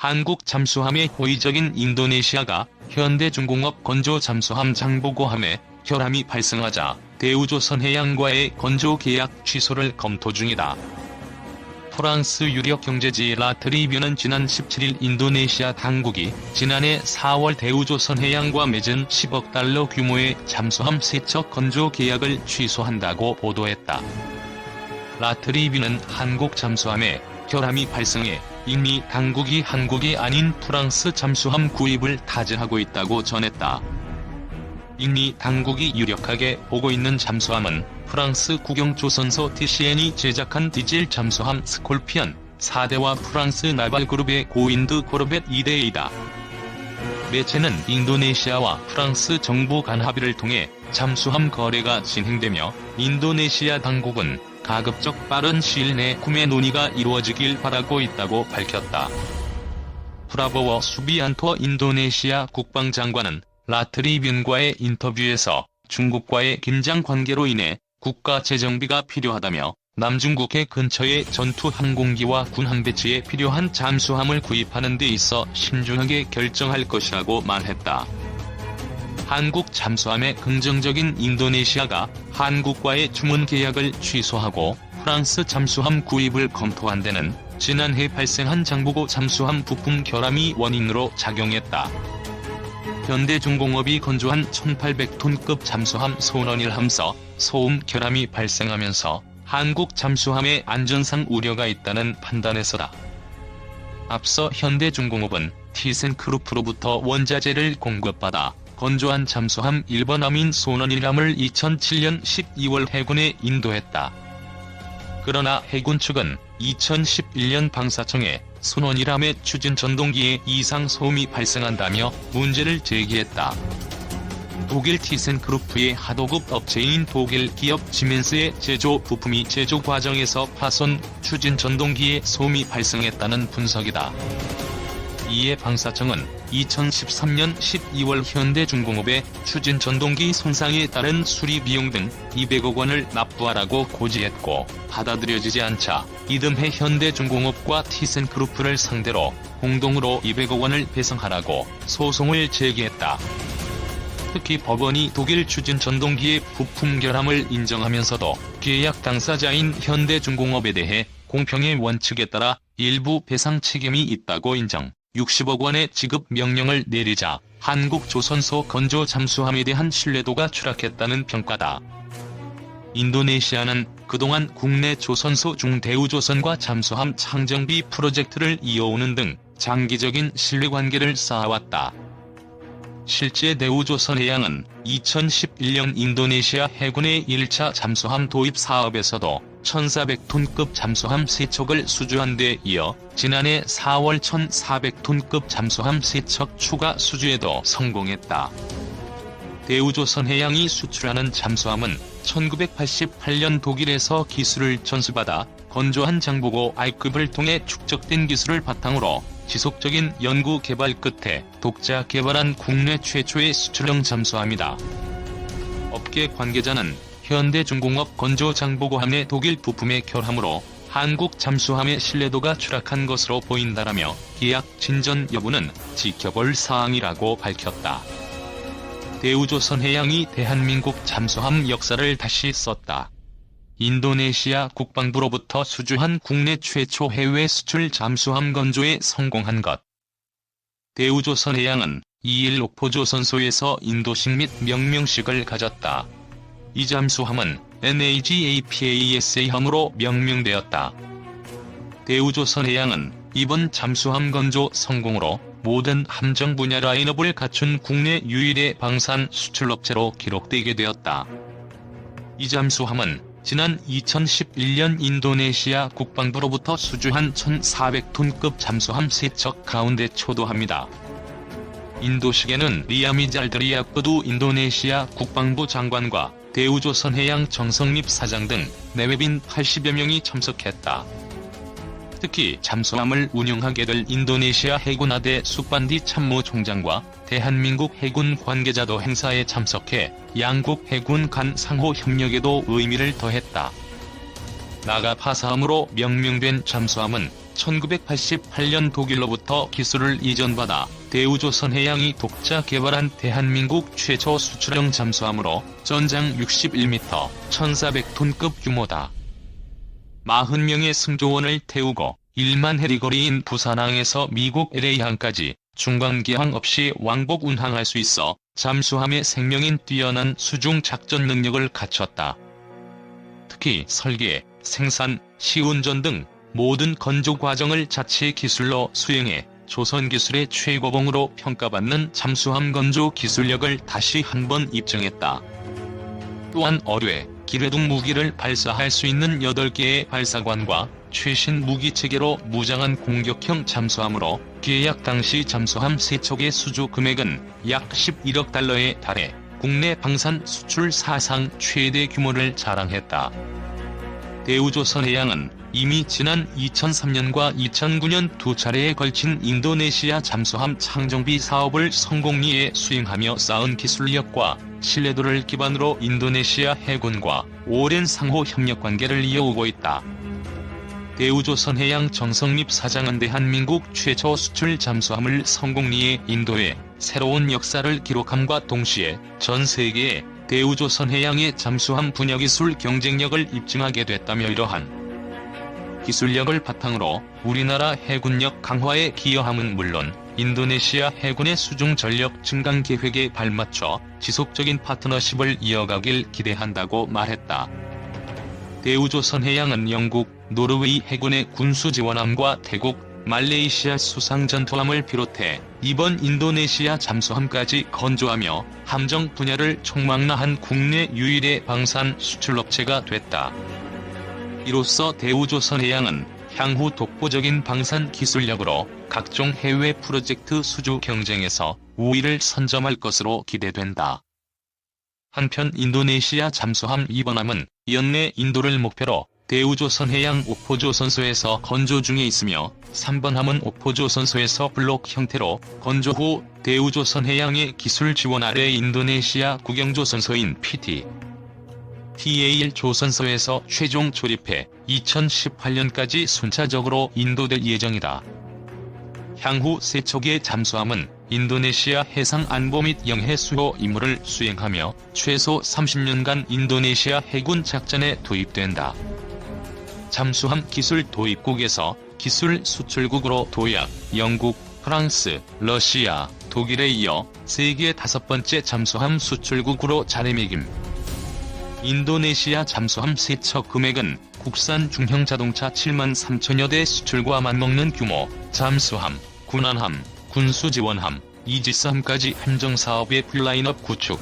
한국 잠수함의 호의적인 인도네시아가 현대중공업 건조 잠수함 장보고함에 결함이 발생하자 대우조선해양과의 건조 계약 취소를 검토 중이다. 프랑스 유력 경제지 라트리뷰는 지난 17일 인도네시아 당국이 지난해 4월 대우조선해양과 맺은 10억 달러 규모의 잠수함 세척 건조 계약을 취소한다고 보도했다. 라트리뷰는 한국 잠수함에 결함이 발생해 이미 당국이 한국이 아닌 프랑스 잠수함 구입을 타진하고 있다고 전했다. 이미 당국이 유력하게 보고 있는 잠수함은 프랑스 국영조선소 TCN이 제작한 디젤 잠수함 스콜피언 4대와 프랑스 나발그룹의 고인드 코르벳 2대이다. 매체는 인도네시아와 프랑스 정부 간 합의를 통해 잠수함 거래가 진행되며 인도네시아 당국은 가급적 빠른 시일 내 구매 논의가 이루어지길 바라고 있다고 밝혔다. 프라보워 수비안토 인도네시아 국방장관은 라트리뷴과의 인터뷰에서 중국과의 긴장 관계로 인해 국가 재정비가 필요하다며 남중국해 근처의 전투 항공기와 군함 배치에 필요한 잠수함을 구입하는 데 있어 신중하게 결정할 것이라고 말했다. 한국 잠수함에 긍정적인 인도네시아가 한국과의 주문 계약을 취소하고 프랑스 잠수함 구입을 검토한 데는 지난해 발생한 장보고 잠수함 부품 결함이 원인으로 작용했다. 현대중공업이 건조한 1800톤급 잠수함 소넌1함서 소음 결함이 발생하면서 한국 잠수함의 안전상 우려가 있다는 판단에서다. 앞서 현대중공업은 티센크루프로부터 원자재를 공급받아 건조한 잠수함 1번함인 소넌1함을 2007년 12월 해군에 인도했다. 그러나 해군 측은 2011년 방사청에 소넌1함의 추진 전동기에 이상 소음이 발생한다며 문제를 제기했다. 독일 티센크루프의 하도급 업체인 독일 기업 지멘스의 제조 부품이 제조 과정에서 파손, 추진 전동기에 소음이 발생했다는 분석이다. 이에 방사청은 2013년 12월 현대중공업에 추진 전동기 손상에 따른 수리 비용 등 200억 원을 납부하라고 고지했고 받아들여지지 않자 이듬해 현대중공업과 티센크루프를 상대로 공동으로 200억 원을 배상하라고 소송을 제기했다. 특히 법원이 독일 추진 전동기의 부품 결함을 인정하면서도 계약 당사자인 현대중공업에 대해 공평의 원칙에 따라 일부 배상 책임이 있다고 인정, 60억 원의 지급 명령을 내리자 한국조선소 건조 잠수함에 대한 신뢰도가 추락했다는 평가다. 인도네시아는 그동안 국내 조선소 중 대우조선과 잠수함 창정비 프로젝트를 이어오는 등 장기적인 신뢰관계를 쌓아왔다. 실제 대우조선해양은 2011년 인도네시아 해군의 1차 잠수함 도입 사업에서도 1400톤급 잠수함 세척을 수주한 데 이어 지난해 4월 1400톤급 잠수함 세척 추가 수주에도 성공했다. 대우조선해양이 수출하는 잠수함은 1988년 독일에서 기술을 전수받아 건조한 장보고 I급을 통해 축적된 기술을 바탕으로 지속적인 연구 개발 끝에 독자 개발한 국내 최초의 수출형 잠수함이다. 업계 관계자는 현대중공업 건조 장보고함의 독일 부품의 결함으로 한국 잠수함의 신뢰도가 추락한 것으로 보인다라며 계약 진전 여부는 지켜볼 사항이라고 밝혔다. 대우조선해양이 대한민국 잠수함 역사를 다시 썼다. 인도네시아 국방부로부터 수주한 국내 최초 해외 수출 잠수함 건조에 성공한 것. 대우조선해양은 2일 옥포조선소에서 인도식 및 명명식을 가졌다. 이 잠수함은 NAGAPASA함으로 명명되었다. 대우조선해양은 이번 잠수함 건조 성공으로 모든 함정 분야 라인업을 갖춘 국내 유일의 방산 수출업체로 기록되게 되었다. 이 잠수함은 지난 2011년 인도네시아 국방부로부터 수주한 1400톤급 잠수함 세척 가운데 초도합니다. 인도식에는 리아미잘드리 야쿠두 인도네시아 국방부 장관과 대우조선해양 정성립 사장 등 내외빈 80여 명이 참석했다. 특히 잠수함을 운영하게 될 인도네시아 해군 하대 숙반디 참모총장과 대한민국 해군 관계자도 행사에 참석해 양국 해군 간 상호 협력에도 의미를 더했다. 나가파사함으로 명명된 잠수함은 1988년 독일로부터 기술을 이전받아 대우조선해양이 독자 개발한 대한민국 최초 수출형 잠수함으로 전장 61m, 1400톤급 규모다. 40명의 승조원을 태우고 1만 해리거리인 부산항에서 미국 LA항까지 중간기항 없이 왕복 운항할 수 있어 잠수함의 생명인 뛰어난 수중 작전 능력을 갖췄다. 특히 설계, 생산, 시운전 등 모든 건조 과정을 자체 기술로 수행해 조선 기술의 최고봉으로 평가받는 잠수함 건조 기술력을 다시 한번 입증했다. 또한 어뢰, 기뢰등 무기를 발사할 수 있는 8개의 발사관과 최신 무기체계로 무장한 공격형 잠수함으로 계약 당시 잠수함 3척의 수주 금액은 약 11억 달러에 달해 국내 방산 수출 사상 최대 규모를 자랑했다. 대우조선해양은 이미 지난 2003년과 2009년 두 차례에 걸친 인도네시아 잠수함 창정비 사업을 성공리에 수행하며 쌓은 기술력과 신뢰도를 기반으로 인도네시아 해군과 오랜 상호 협력 관계를 이어오고 있다. 대우조선해양 정성립 사장은 대한민국 최초 수출 잠수함을 성공리에 인도해 새로운 역사를 기록함과 동시에 전 세계에 대우조선해양의 잠수함 분야 기술 경쟁력을 입증하게 됐다며 이러한 기술력을 바탕으로 우리나라 해군력 강화에 기여함은 물론 인도네시아 해군의 수중 전력 증강 계획에 발맞춰 지속적인 파트너십을 이어가길 기대한다고 말했다. 대우조선해양은 영국, 노르웨이 해군의 군수지원함과 태국, 말레이시아 수상전투함을 비롯해 이번 인도네시아 잠수함까지 건조하며 함정 분야를 총망라한 국내 유일의 방산 수출업체가 됐다. 이로써 대우조선해양은 향후 독보적인 방산 기술력으로 각종 해외 프로젝트 수주 경쟁에서 우위를 선점할 것으로 기대된다. 한편 인도네시아 잠수함 2번함은 연내 인도를 목표로 대우조선해양 옥포조선소에서 건조 중에 있으며 3번함은 옥포조선소에서 블록 형태로 건조 후 대우조선해양의 기술 지원 아래 인도네시아 국영조선소인 TAL 조선소에서 최종 조립해 2018년까지 순차적으로 인도될 예정이다. 향후 3척의 잠수함은 인도네시아 해상안보 및 영해 수호 임무를 수행하며 최소 30년간 인도네시아 해군 작전에 투입된다. 잠수함 기술 도입국에서 기술 수출국으로 도약, 영국, 프랑스, 러시아, 독일에 이어 세계 5번째 잠수함 수출국으로 자리매김. 인도네시아 잠수함 3척 금액은 국산 중형 자동차 7만 3천여 대 수출과 맞먹는 규모, 잠수함, 군함함, 군수지원함, 이지스함까지 함정사업의 풀라인업 구축.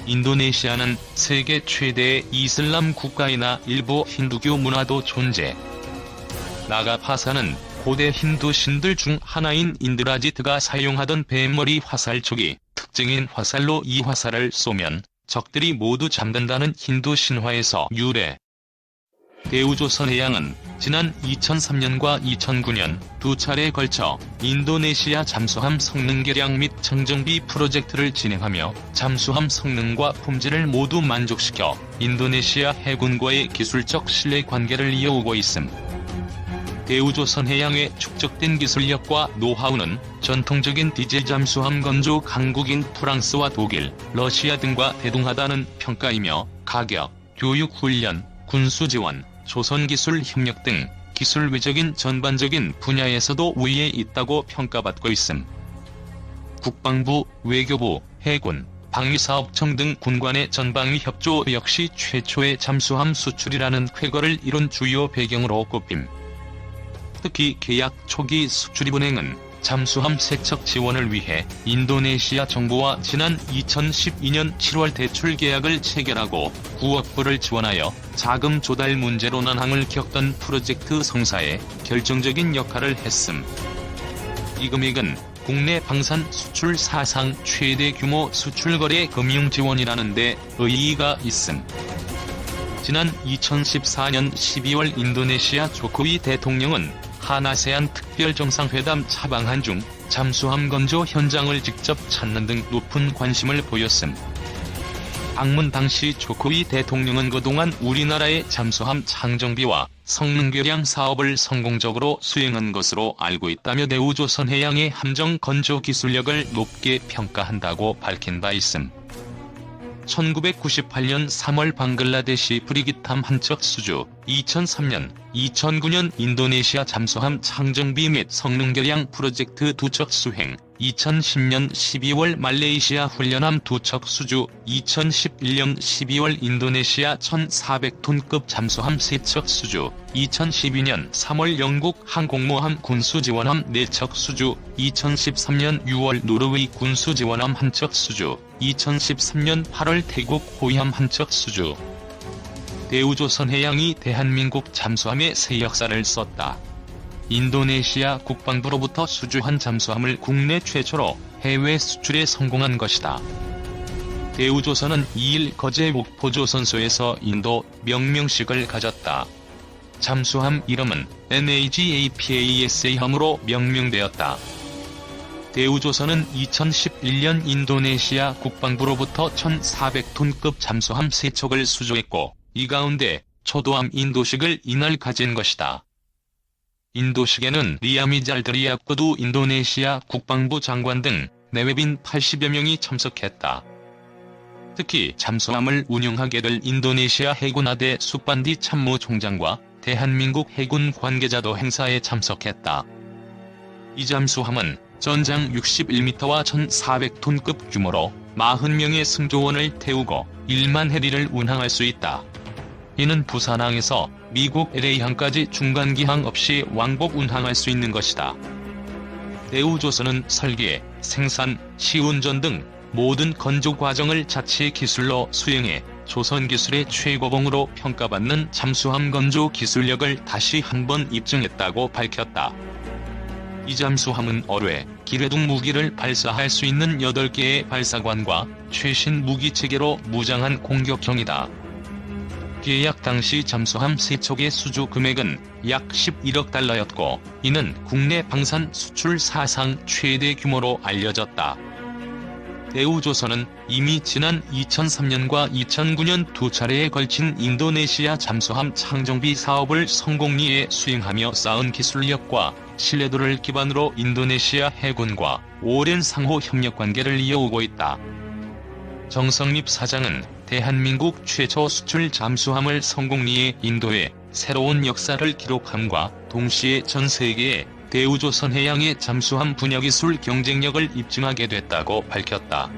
인도네시아는 세계 최대의 이슬람 국가이나 일부 힌두교 문화도 존재. 나가파사는 고대 힌두 신들 중 하나인 인드라지트가 사용하던 뱀머리 화살촉이 특징인 화살로 이 화살을 쏘면 적들이 모두 잠든다는 힌두 신화에서 유래. 대우조선해양은 지난 2003년과 2009년 두 차례에 걸쳐 인도네시아 잠수함 성능 개량 및 청정비 프로젝트를 진행하며 잠수함 성능과 품질을 모두 만족시켜 인도네시아 해군과의 기술적 신뢰 관계를 이어오고 있음. 대우조선해양의 축적된 기술력과 노하우는 전통적인 디젤 잠수함 건조 강국인 프랑스와 독일, 러시아 등과 대등하다는 평가이며 가격, 교육 훈련, 군수지원, 조선기술 협력 등 기술 외적인 전반적인 분야에서도 우위에 있다고 평가받고 있음. 국방부, 외교부, 해군, 방위사업청 등 군관의 전방위 협조 역시 최초의 잠수함 수출이라는 쾌거를 이룬 주요 배경으로 꼽힘. 특히 계약 초기 수출입은행은 잠수함 3척 지원을 위해 인도네시아 정부와 지난 2012년 7월 대출 계약을 체결하고 9억 불을 지원하여 자금 조달 문제로 난항을 겪던 프로젝트 성사에 결정적인 역할을 했음. 이 금액은 국내 방산 수출 사상 최대 규모 수출거래 금융 지원이라는 데 의의가 있음. 지난 2014년 12월 인도네시아 조코위 대통령은 한아세안 특별정상회담 차방한 중 잠수함 건조 현장을 직접 찾는 등 높은 관심을 보였음. 방문 당시 조코위 대통령은 그동안 우리나라의 잠수함 창정비와 성능 개량 사업을 성공적으로 수행한 것으로 알고 있다며 대우조선해양의 함정 건조 기술력을 높게 평가한다고 밝힌 바 있음. 1998년 3월 방글라데시 브리기탐 한 척 수주, 2003년, 2009년 인도네시아 잠수함 창정비 및 성능 개량 프로젝트 2척 수행, 2010년 12월 말레이시아 훈련함 2척 수주, 2011년 12월 인도네시아 1400톤급 잠수함 3척 수주, 2012년 3월 영국 항공모함 군수지원함 4척 수주, 2013년 6월 노르웨이 군수지원함 1척 수주, 2013년 8월 태국 호위함 1척 수주. 대우조선해양이 대한민국 잠수함의 새 역사를 썼다. 인도네시아 국방부로부터 수주한 잠수함을 국내 최초로 해외 수출에 성공한 것이다. 대우조선은 2일 거제 목포조선소에서 인도 명명식을 가졌다. 잠수함 이름은 NAGAPASA함으로 명명되었다. 대우조선은 2011년 인도네시아 국방부로부터 1,400톤급 잠수함 3척을 수주했고, 이 가운데 초도함 인도식을 이날 가진 것이다. 인도식에는 리아미잘드리아쿠두 인도네시아 국방부 장관 등 내외빈 80여 명이 참석했다. 특히 잠수함을 운영하게 될 인도네시아 해군 하대 수반디 참모총장과 대한민국 해군 관계자도 행사에 참석했다. 이 잠수함은 전장 61m와 1,400톤급 규모로 40명의 승조원을 태우고 1만 해리를 운항할 수 있다. 이는 부산항에서 미국 LA항까지 중간기항 없이 왕복 운항할 수 있는 것이다. 대우조선은 설계, 생산, 시운전 등 모든 건조 과정을 자체 기술로 수행해 조선기술의 최고봉으로 평가받는 잠수함 건조 기술력을 다시 한번 입증했다고 밝혔다. 이 잠수함은 어뢰, 기뢰등 무기를 발사할 수 있는 8개의 발사관과 최신 무기체계로 무장한 공격형이다. 계약 당시 잠수함 3척의 수주 금액은 약 11억 달러였고, 이는 국내 방산 수출 사상 최대 규모로 알려졌다. 대우조선은 이미 지난 2003년과 2009년 두 차례에 걸친 인도네시아 잠수함 창정비 사업을 성공리에 수행하며 쌓은 기술력과 신뢰도를 기반으로 인도네시아 해군과 오랜 상호 협력 관계를 이어오고 있다. 정성립 사장은 대한민국 최초 수출 잠수함을 성공리에 인도해 새로운 역사를 기록함과 동시에 전 세계에 대우조선해양의 잠수함 분야기술 경쟁력을 입증하게 됐다고 밝혔다.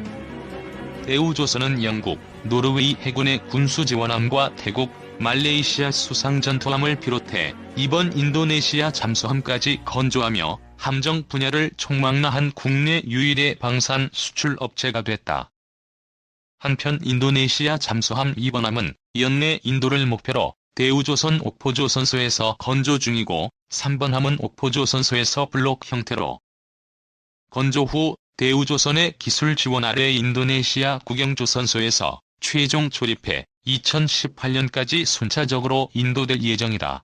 대우조선은 영국, 노르웨이 해군의 군수지원함과 태국, 말레이시아 수상전투함을 비롯해 이번 인도네시아 잠수함까지 건조하며 함정 분야를 총망라한 국내 유일의 방산 수출 업체가 됐다. 한편 인도네시아 잠수함 2번함은 연내 인도를 목표로 대우조선 옥포조선소에서 건조 중이고, 3번함은 옥포조선소에서 블록 형태로 건조 후 대우조선의 기술 지원 아래 인도네시아 국영조선소에서 최종 조립해 2018년까지 순차적으로 인도될 예정이다.